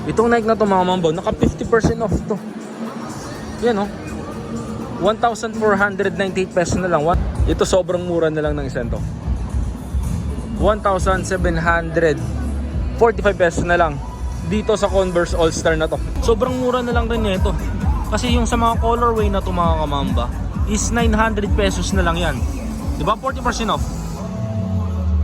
Itong Nike na to mga mambaw, naka 50% off to. Yan oh. 1,498 pesos na lang. Ito sobrang mura na lang ng isang to. 1,745 pesos na lang dito sa Converse All-Star na to. Sobrang mura na lang rin nito. Kasi yung sa mga colorway na to mga kamamba is 900 pesos na lang yan. Diba? 40% off.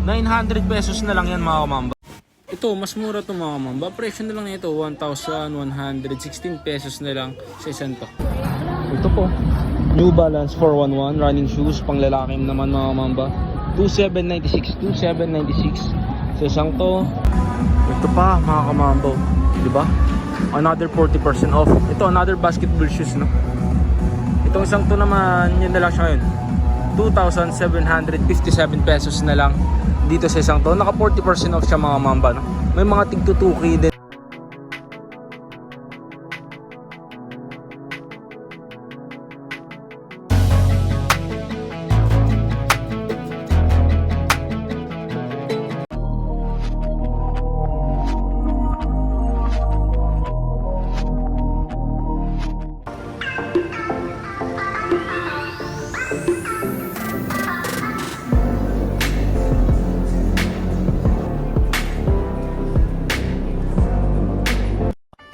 900 pesos na lang yan mga kamamba. Ito, mas mura to mga kamamba. Presyo na lang nito, 1,116 pesos na lang sa isang to. Ito po, New Balance 411 running shoes, pang lalaki naman mga kamamba. 2,796, 2,796 sa isang to. Ito pa mga kamambaw, diba? Another 40% off. Ito another basketball shoes, no? Itong isang to naman, yun na lang siya ngayon, 2,757 pesos na lang dito sa isang to. Naka 40% off siya mga mamba, no? May mga tig 2K din.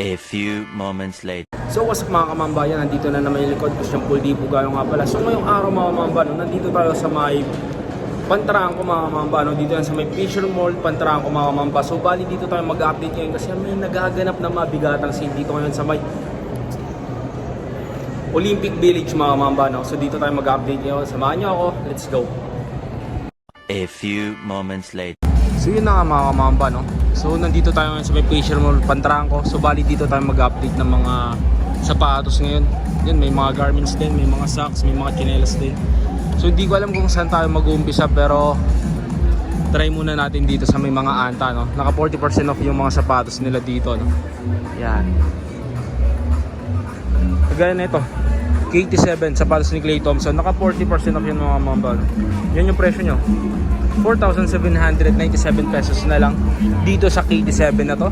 A few moments later. So what's up mga kamambayan, nandito na naman yung likod ko siyang Puldipo Gayo nga pala. So ngayong araw mga kamamba, no, nandito tayo sa may Pantaranco mga kamamba, no, dito yan sa may Fisher Mall, Pantaranco mga kamamba. So bali dito tayo mag-update ngayon kasi may nagaganap na mabigatang sale dito ngayon sa may Olympic Village mga kamamba, no. So dito tayo mag-update ngayon, samahan niyo ako, let's go. A few moments later. So yun na nga mga kamamba, no. So nandito tayo ngayon sa may Fisher Mall, Pantaranco. So bali dito tayo mag-update ng mga sapatos ngayon. Yan, may mga garments din, may mga socks, may mga chinelas din. So hindi ko alam kung saan tayo mag-uumpisa, pero try muna natin dito sa may mga anta, no. Naka 40% off yung mga sapatos nila dito, no. Yan. Kagaya na ito, KT7 sapatos ni Klay Thompson. Naka 40% off yun mga kamamba, no. Yan yung presyo nyo, 4,797 pesos na lang dito sa KT7 na to.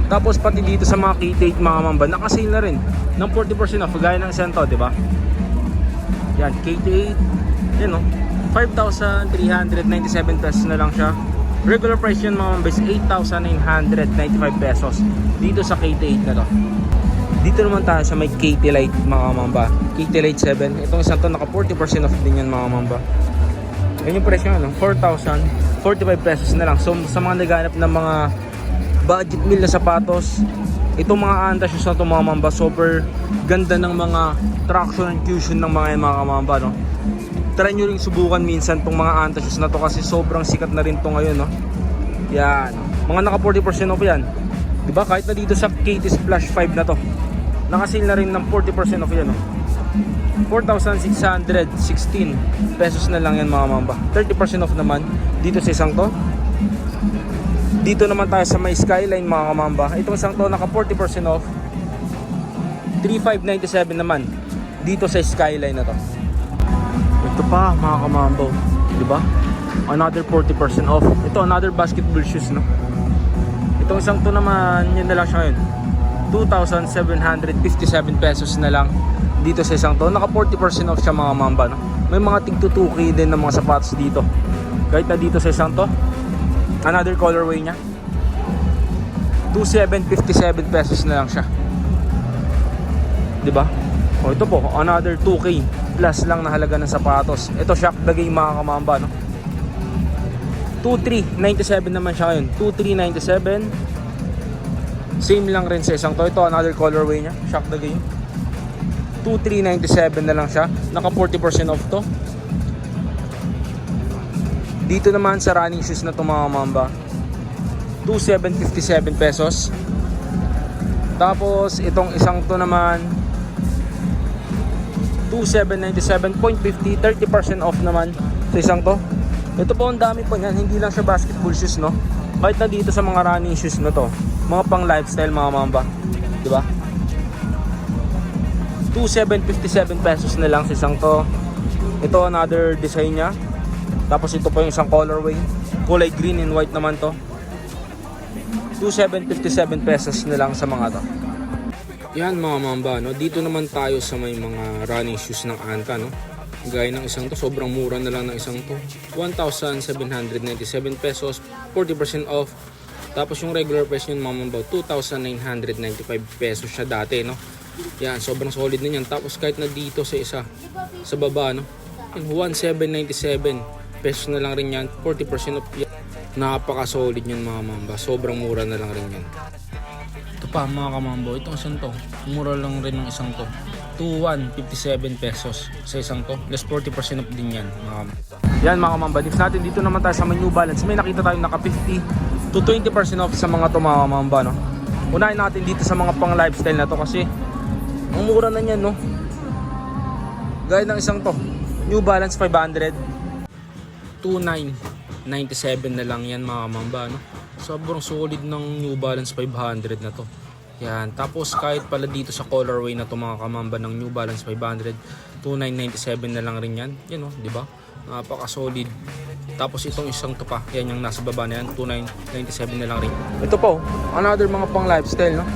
Tapos pati dito sa mga KT8 mga mamba, naka-sale na rin ng 40% off, gaya ng isang to, diba? Yan, KT8, yan o, 5,397 pesos na lang siya. Regular price yun mga mamba is 8,995 pesos dito sa KT8 na to. Dito naman tayo sa may KT Lite mga mamba, KT Lite 7. Itong isang to, naka 40% off din yan mga mamba. Yan yung presyo, ano? 4,045 pesos na lang. So sa mga naghanap ng mga budget meal na sapatos, itong mga anta shoes na itong mga mamba, super ganda ng mga traction and cushion ng mga kamamba, no? Try nyo rin subukan minsan itong mga anta shoes na to kasi sobrang sikat na rin to ngayon, no? Yan, mga naka 40% off yan, diba? Kahit na dito sa KT Splash 5 na to, nakasale na rin ng 40% off yan, no? 4,616 pesos na lang yan mga mamba. 30% off naman dito sa isang to. Dito naman tayo sa may Skyline mga kamamba. Itong isang to naka 40% off, 3,597 naman dito sa Skyline na to. Ito pa mga kamamba, diba? Another 40% off. Ito another basketball shoes, no. Itong isang to naman, yun na lang siya ngayon, 2,757 pesos na lang dito sa isang to. Naka 40% off siya mga mamba, no? May mga tig 2K din ng mga sapatos dito. Kahit na dito sa isang to, another colorway nya, 2,757 pesos na lang siya, diba? O ito po, another 2K plus lang na halaga ng sapatos. Ito Shock the Game mga kamamba, no? 2,397 naman siya ngayon, 2,397. Same lang rin sa isang to. Ito another colorway nya, Shock the Game, 2,397 na lang siya. Naka 40% off to. Dito naman sa running shoes na to mga mamba, 2,757 pesos. Tapos itong isang to naman, 2,797.50, 30% off naman sa isang to. Ito po, ang dami po niyan, hindi lang siya basketball shoes, no. Kahit na dito sa mga running shoes na to, mga pang lifestyle mga mamba, diba? 2,757 pesos na lang sa isang to. Ito another design nya. Tapos ito pa yung isang colorway, kulay green and white naman to. 2,757 pesos na lang sa mga to. Yan mga mamba, no? Dito naman tayo sa may mga running shoes ng Anta, no? Gaya ng isang to, sobrang mura na lang ng isang to. 1,797 pesos, 40% off. Tapos yung regular price yun mga mamba, 2,995 pesos siya dati, no? Yan, sobrang solid na yan. Tapos kahit na dito sa isa, sa baba, no? 1,797 pesos na lang rin yan, 40% off. Napaka-solid yun mga mamba, sobrang mura na lang rin yan. Ito pa mga kamambo, itong isang to, mura lang rin ng isang to. 2,157 pesos sa isang to, less 40% off din yan mga kamambo. Yan mga kamamba, next natin dito naman tayo sa may New Balance. May nakita tayo naka 50 to 20% off sa mga to mga kamamba, no? Unahin natin dito sa mga pang lifestyle na to kasi ang mura na yan, no? Gaya ng isang to, New Balance 500, 2,997 na lang yan mga kamamba, no? Sobrang solid ng New Balance 500 na to. Yan, tapos kahit pala dito sa colorway na to mga kamamba ng New Balance 500, 2,997 na lang rin yan. Yan, oh, di ba? Napaka solid. Tapos itong isang to pa, yan yung nasa baba na yan, 2,997 na lang rin. Ito po, another mga pang lifestyle, no?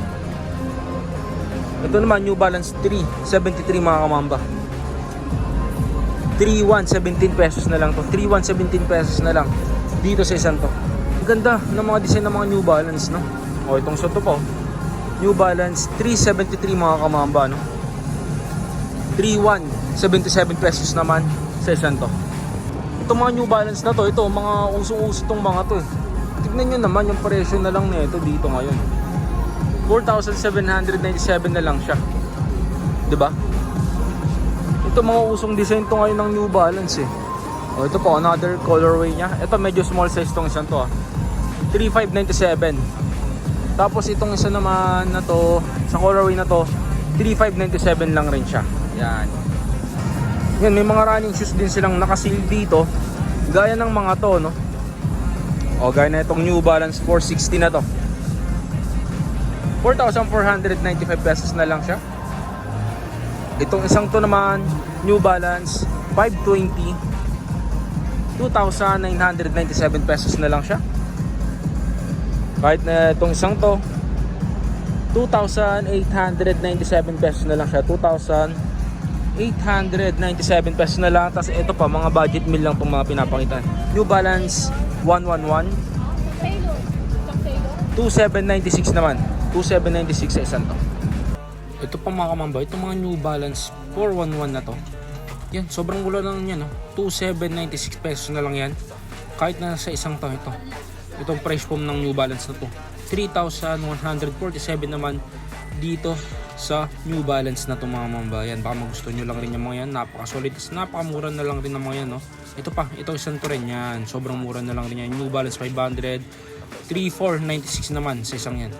Ito naman New Balance 373 mga kamamba. 3,117 pesos na lang to. 3,117 pesos na lang dito sa isang to. Ganda ng mga design ng mga New Balance, no? O itong suot po, New Balance 373 mga kamamba, no? 3,177 pesos naman sa isang to. Itong mga New Balance na to, ito mga usong-uso tong mga to, eh. Tignan nyo naman yung presyo na lang nito dito ngayon. 4,797 na lang siya, diba? Ito mga usong design to ngayon ng New Balance, eh. O ito po, another colorway niya. Ito medyo small size tong isang to, 3,597. Tapos itong isa naman na to, sa colorway na to, 3,597 lang rin siya. Yan. Yan, may mga running shoes din silang nakasil dito. Gaya ng mga to, no? O gaya na itong New Balance 460 na to. 4,495 pesos na lang siya. Itong isang to naman, New Balance 520, 2,997 pesos na lang siya. Kahit na itong isang to, 2,897 pesos na lang siya. 2,897 pesos na lang. Tapos ito pa, mga budget meal lang itong mga pinapakitan. New Balance 111, 2,796 naman. 2,796 sa isang to. Ito pa mga kamamba, itong mga New Balance 411 na to. Yan, sobrang mura lang yan, no? 2,796 pesos na lang yan. Kahit na sa isang to, ito. Itong price form ng New Balance na to, 3,147 naman dito sa New Balance na to mga mambayan. Baka magustuhan nyo lang rin yung mga yan. Napaka-solid. Napakamura na lang rin ng mga yan, no? Ito pa, ito isang to rin yan. Sobrang mura na lang rin yan. New Balance 500, 3,496 naman sa isang yan.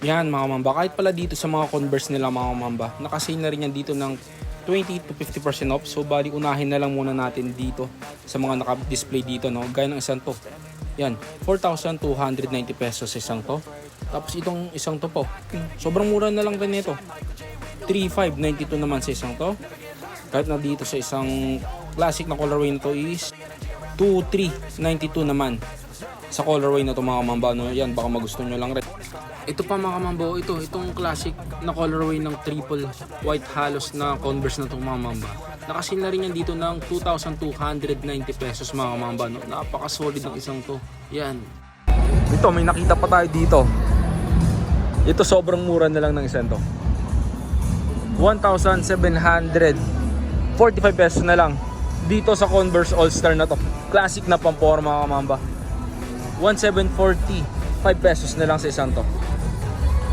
Yan mga mamba. Kahit pala dito sa mga Converse nila mga mamba, nakasale na rin yan dito ng 20 to 50% off. So bali unahin na lang muna natin dito sa mga naka-display dito, no? Gaya ng isang to. Yan, 4,290 pesos sa isang to. Tapos itong isang to po, sobrang mura na lang rin nito. 3,592 naman sa isang to. Kahit na dito sa isang classic na colorway nito is 2,392 naman sa colorway na to mga kamamba, no? Yan, baka magustuhan nyo lang rin. Ito pa mga kamambo, itong classic na colorway ng triple white halos na Converse na to mga kamamba. Nakasil na rin yan dito ng 2,290 pesos mga kamamba, no? Napaka-solid ng isang to. Yan. Ito, may nakita pa tayo dito. Ito sobrang mura na lang ng isang to. 1,745 pesos na lang dito sa Converse All-Star na to. Classic na pampor mga kamamba. 1,745 pesos na lang sa isang to.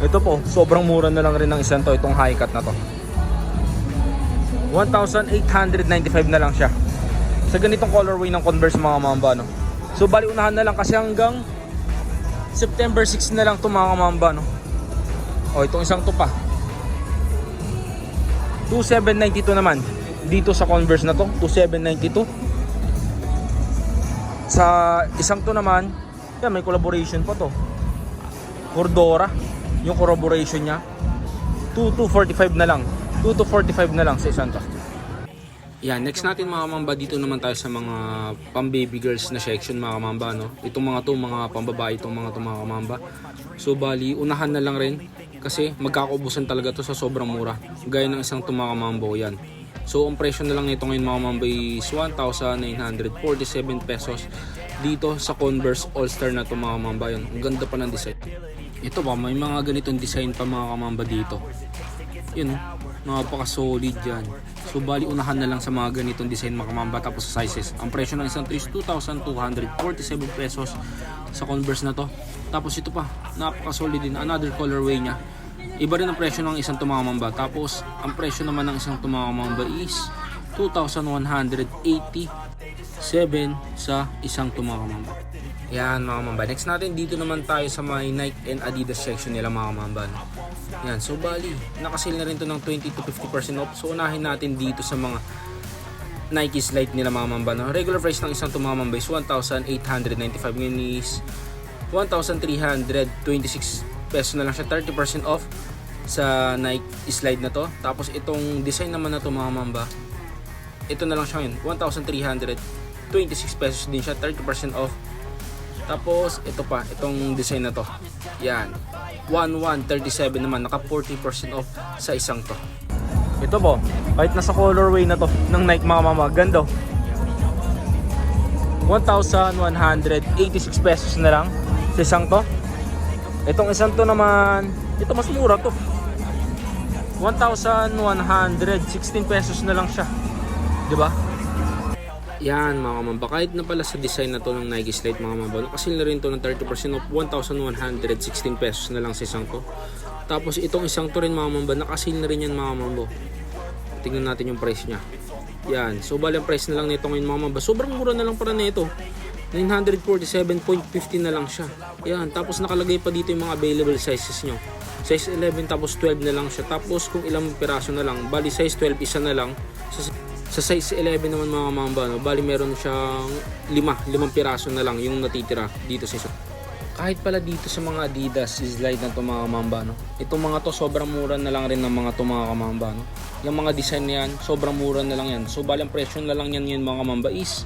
Ito po, sobrang mura na lang rin ng isang to, itong high cut na to. 1,895 na lang siya. Sa ganitong colorway ng Converse mga kamamba, no? So bali unahan na lang kasi hanggang September 6 na lang ito mga kamamba, no? O itong isang to pa, 2,792 naman dito sa Converse na to. 2,792. Sa isang to naman, yan, may collaboration pa to, Cordora, yung collaboration niya, 2,245 na lang. 2,245 na lang sa isang to. Yan, next natin mga kamamba, dito naman tayo sa mga pang baby girls na section mga kamamba, no? Itong mga to, mga pambabae itong mga to mga kamamba. So bali, unahan na lang rin kasi magkakaubusan talaga to sa sobrang mura. Gaya ng isang to mga kamamba, yan. So ang presyo na lang nito ngayon mga kamamba is 1,947 pesos dito sa Converse All-Star na to mga kamamba, yun. Ang ganda pa ng design. Ito ba, may mga ganitong design pa mga kamamba dito. Yun, napaka-solid yan. So bali unahan na lang sa mga ganitong design mga kamamba, tapos sa sizes. Ang presyo ng isang to is 2,247 pesos sa Converse na to. Tapos ito pa, napaka-solid din, another colorway niya. Iba rin ang presyo ng isang to mga kamamba. Tapos ang presyo naman ng isang to mga kamamba is 2,187 sa isang to mga kamamba. Yan mga kamamba. Next natin, dito naman tayo sa may Nike and Adidas section nila mga kamamba. Yan, so bali, nakasale na rin to ng 20 to 50% off. So unahin natin dito sa mga Nike Slide nila mga kamamba. No? Regular price ng isang to mga kamamba is 1,895. Ngayon is 1,326 pesos na lang siya, 30% off sa Nike Slide na to. Tapos itong design naman na to mga kamamba, ito na lang siya ngayon, 1,326 pesos din siya, 30% off. Tapos ito pa, itong design na to, yan, 1,137 naman, naka 40% off sa isang to. Ito po, kahit nasa colorway na to ng Nike mga mama, ganda, 1,186 pesos na lang sa isang to. Itong isang to naman, ito mas mura to, 1,116 pesos na lang siya, di ba? Yan mga kamamba, kahit na pala sa design na to ng Nike Slide mga kamamba, nakasil na rin to ng 30% off, 1,116 pesos na lang sa isang to. Tapos itong isang to rin mga kamamba, nakasil na rin yan mga kamamba. Tingnan natin yung price nya. Yan, so bali ang price na lang nito ngayon mga kamamba, sobrang mura na lang para nito, 947.50 na lang siya. Yan, tapos nakalagay pa dito yung mga available sizes nyo, size 11 tapos 12 na lang siya. Tapos kung ilang piraso na lang, bali size 12 isa na lang. Sa size 11 naman mga kamamba, no, bali meron siyang 5 piraso na lang yung natitira dito sa isa. Kahit pala dito sa mga Adidas Slide na to mga kamamba, no, itong mga to sobrang mura na lang rin ng mga to mga kamamba, no. Yung mga design na yan, sobrang mura na lang yan. So bali ang presyo na lang yan ngayon mga kamamba is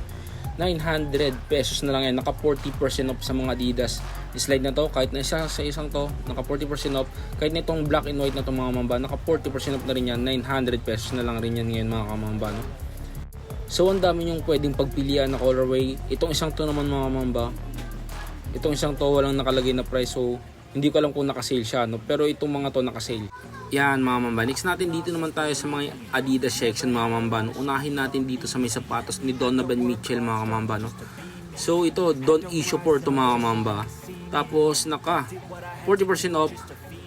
900 pesos na lang yan. Naka 40% off sa mga Adidas Slide na to. Kahit na isa sa isang to, naka 40% off. Kahit na itong black and white na to mga kamamba, naka 40% off na rin yan. 900 pesos na lang rin yan ngayon mga kamamba, no? So ang dami yung pwedeng pagpilian na colorway. Itong isang to naman mga kamamba, itong isang to walang nakalagay na price, so hindi ko alam kung nakasale siya, no? Pero itong mga to nakasale. Yan mga mamba. Next natin, dito naman tayo sa mga Adidas section mga mamba, no? Unahin natin dito sa may sapatos ni Donovan Mitchell mga mamba, no? So ito, Don Issue 4 to mga mamba. Tapos naka 40% off,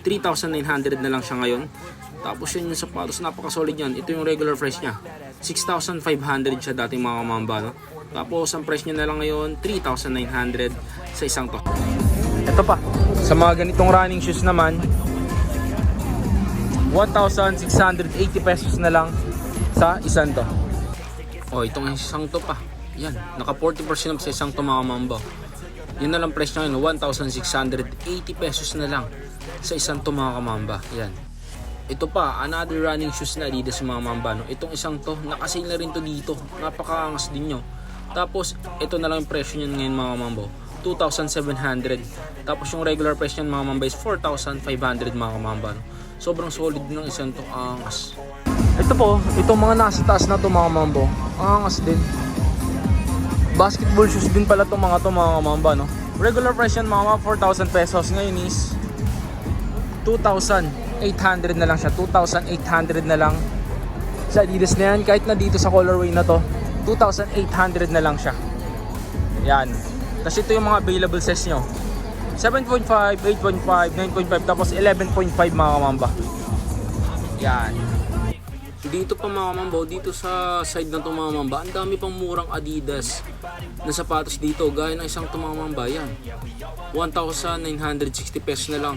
3,900 na lang siya ngayon. Tapos yun yung sapatos, napaka-solid yan. Ito yung regular price niya, 6,500 siya dati mga mamba, no? Tapos ang price niya na lang ngayon, 3,900 sa isang to. Ito pa, sa mga ganitong running shoes naman, 1,680 pesos na lang sa isang to. Oh, itong isang to pa, yan, naka 40% off sa isang to mga mamba. Yun na lang price niya ngayon, 1,680 pesos na lang sa isang to mga kamamba. Yan. Ito pa, another running shoes na Adidas mga mamba, no? Itong isang to, nakasale na rin to dito, napakaangas din nyo. Tapos ito na lang yung presyo niyan ngayon mga mambo, 2,700. Tapos yung regular price niyan mga mamba is 4,500 mga mamba, no? Sobrang solid ng isang to, angas. Ito po, itong mga nasa taas na to mga mambo, angas din. Basketball shoes din pala to mga mamba, no? Regular price yan mga 4,000 pesos, ngayon is 2,800 na lang siya, 2,800 na lang sa Adidas na yan. Kahit na dito sa colorway na to, 2,800 na lang siya. Yan. Tapos ito yung mga available size nyo, 7.5, 8.5, 9.5, tapos 11.5 mga kamamba. Yan. Dito pa mga kamamba, dito sa side na to mga kamamba, ang dami pang murang Adidas na sapatos dito. Gaya ng isang to mga kamamba, yan, 1,960 pesos na lang,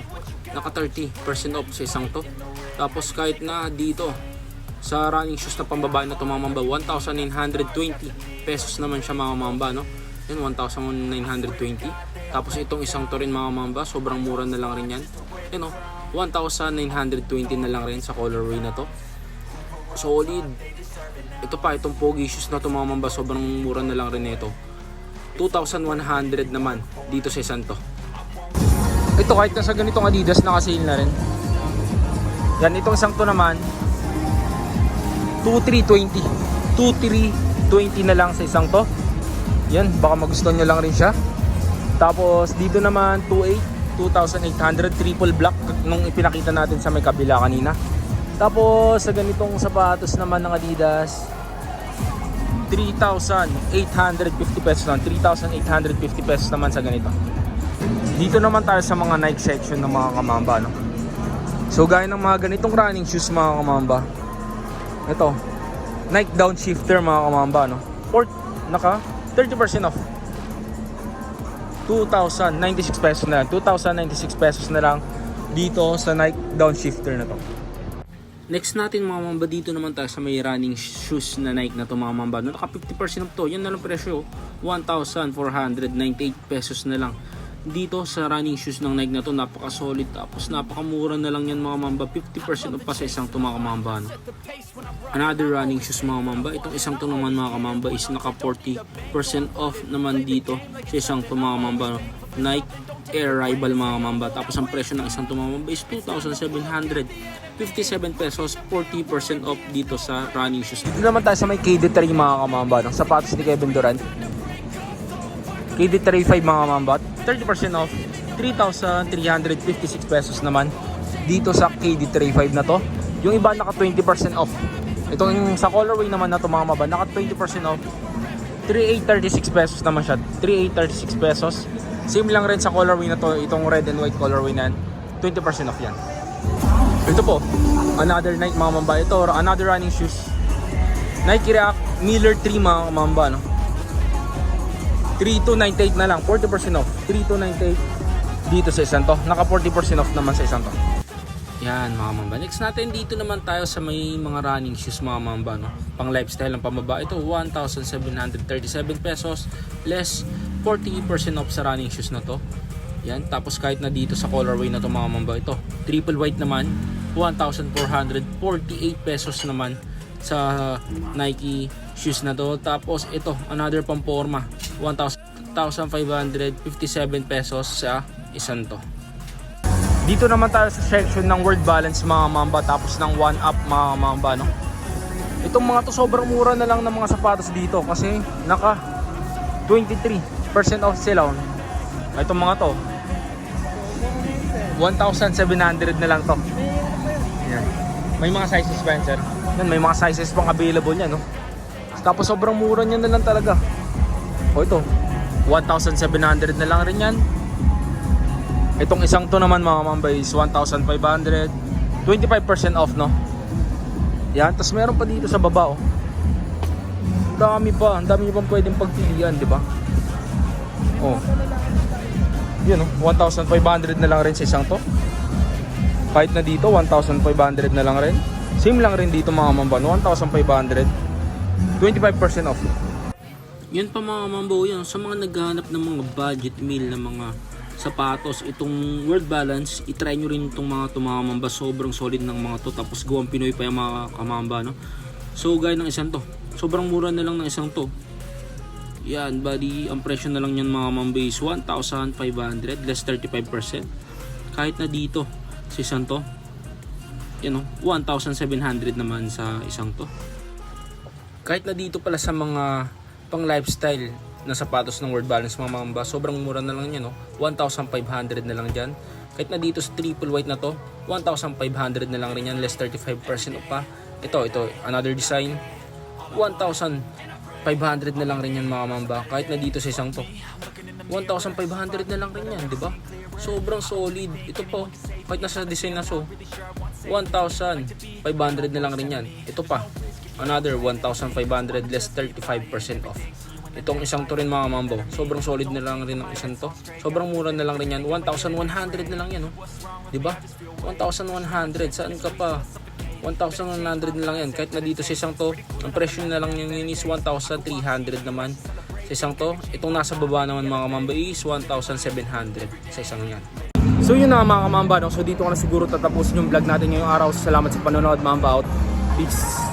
naka 30% off sa isang to. Tapos kahit na dito sa running shoes na pambabae na to mga mamba, 1,920 pesos naman siya mga mamba, no? Yan, 1,920. Tapos itong isang to rin mga mamba, sobrang mura na lang rin yan. Yan, 1,920 na lang rin sa colorway na to. Solid. Ito pa, itong Pogi shoes na ito mga mamba, sobrang mura na lang rin ito. 2,100 naman dito sa isang to. Ito kahit nasa ganitong Adidas naka-sale na rin. Yan, itong isang to naman 2,320. 2,320 na lang sa isang to. Yan, baka magustuhan nyo lang rin siya. Tapos dito naman 2,800 triple black nung ipinakita natin sa may kabila kanina. Tapos sa ganitong sapatos naman ng Adidas 3,850 pesos lang. 3,850 pesos naman sa ganito. Dito naman tayo sa mga Nike section ng mga kamamba, no? So gaya ng mga ganitong running shoes mga kamamba, ito Nike Downshifter mga kamamba, no? Naka 30% off. 2,096 pesos na lang. 2,096 pesos na lang dito sa Nike Downshifter na to. Next natin mga mamba, dito naman tayo sa may running shoes na Nike na to mga mamba. Naka 50% off to. Yan na lang presyo. 1,498 pesos na lang. Dito sa running shoes ng Nike na to, napaka solid, tapos napakamura na lang yan mga mamba. 50% off pa sa isang to mga kamamba, no? Another running shoes mga mamba, itong isang to naman mga kamamba is naka 40% off naman dito sa isang to mga mamba, no? Nike Air Rival mga mamba. Tapos ang presyo ng isang to mga mamba is 2,757 pesos, 40% off dito sa running shoes. Dito naman tayo sa may KD3 mga kamamba, no? Sapatos ni Kevin Durant, KD3 5 mga mamba, 30% off, 3,356 pesos naman dito sa KD3 5 na to. Yung iba naka 20% off. Itong sa colorway naman na to mga mamba, naka 20% off, 3,836 pesos naman siya. 3,836 pesos. Same lang rin sa colorway na to, itong red and white colorway na yan, 20% off yan. Ito po, another Nike mga mamba. Ito, another running shoes, Nike React Miller 3 mga mamba, no? 3,298 na lang, 40% off. 3,298 dito sa isang to. Naka 40% off naman sa isang to. Yan mga mamba. Next natin, dito naman tayo sa may mga running shoes mga mamba, no? Pang lifestyle ang pamaba. Ito 1,737 pesos, less 40% off sa running shoes na to. Yan, tapos kahit na dito sa colorway na to mga mamba, ito triple white naman, 1,448 pesos naman sa Nike shoes na to. Tapos ito, another pamporma, 1,557 pesos sa isang to. Dito naman tayo sa section ng Word Balance mga mamba, tapos ng One Up mga mamba, no? Itong mga to sobrang mura na lang ng mga sapatos dito kasi naka 23% off sila. Itong mga to 1,700 na lang to. Yan. May mga sizes Spencer. Yan, may mga sizes pang available niya, no? Tapos sobrang mura niya na lang talaga. O ito, 1,700 na lang rin yan. Itong isang to naman mga mamba is 1,500. 25% off, no? Yan, tapos meron pa dito sa baba, oh. Dami pa, ang dami pang pwedeng pagpilian, di ba? Oh. Yun, oh, 1,500 na lang rin sa isang to. Kahit na dito 1,500 na lang rin. Same lang rin dito mga mamba, 1,500. 25% off. Yun pa mga mambo, yun sa mga naghahanap ng mga budget meal na mga sapatos, itong Word Balance, itry nyo rin itong mga mamba. Sobrang solid ng mga to, tapos gawang Pinoy pa yung mga kamamba, no? So gaya ng isang to, sobrang mura na lang ng isang to. Yan, bali ang presyo na lang yan mga mamba is 1,500 less 35%. Kahit na dito sa isang to, yan, 1,700 naman sa isang to. Kahit na dito pala sa mga pang lifestyle na sapatos ng Word Balance mga mamba, sobrang mura na lang yan, 1,500 na lang dyan. Kahit na dito sa triple white na to, 1,500 na lang rin yan, less 35% off pa. Ito, another design, 1,500 na lang rin yan mga mamba. Kahit na dito sa isang to, 1,500 na lang rin yan, di ba? Sobrang solid. Ito po, kahit nasa design na so, 1,500 na lang rin yan. Ito pa, another 1,500 less 35% off. Itong isang to rin mga mambo, sobrang solid na lang rin ang isang to. Sobrang mura na lang rin yan, 1,100 na lang yan, di ba? 1,100, saan ka pa? 1,100 na lang yan. Kahit na dito sa isang to, ang presyo na lang yun is 1,300 naman sa isang to. Itong nasa baba naman mga kamamba is 1,700 sa isang yan. So yun na mga kamamba, no? So dito ko na siguro tatapusin yung vlog natin ngayong araw. Salamat sa panonood, Mamba out. Peace.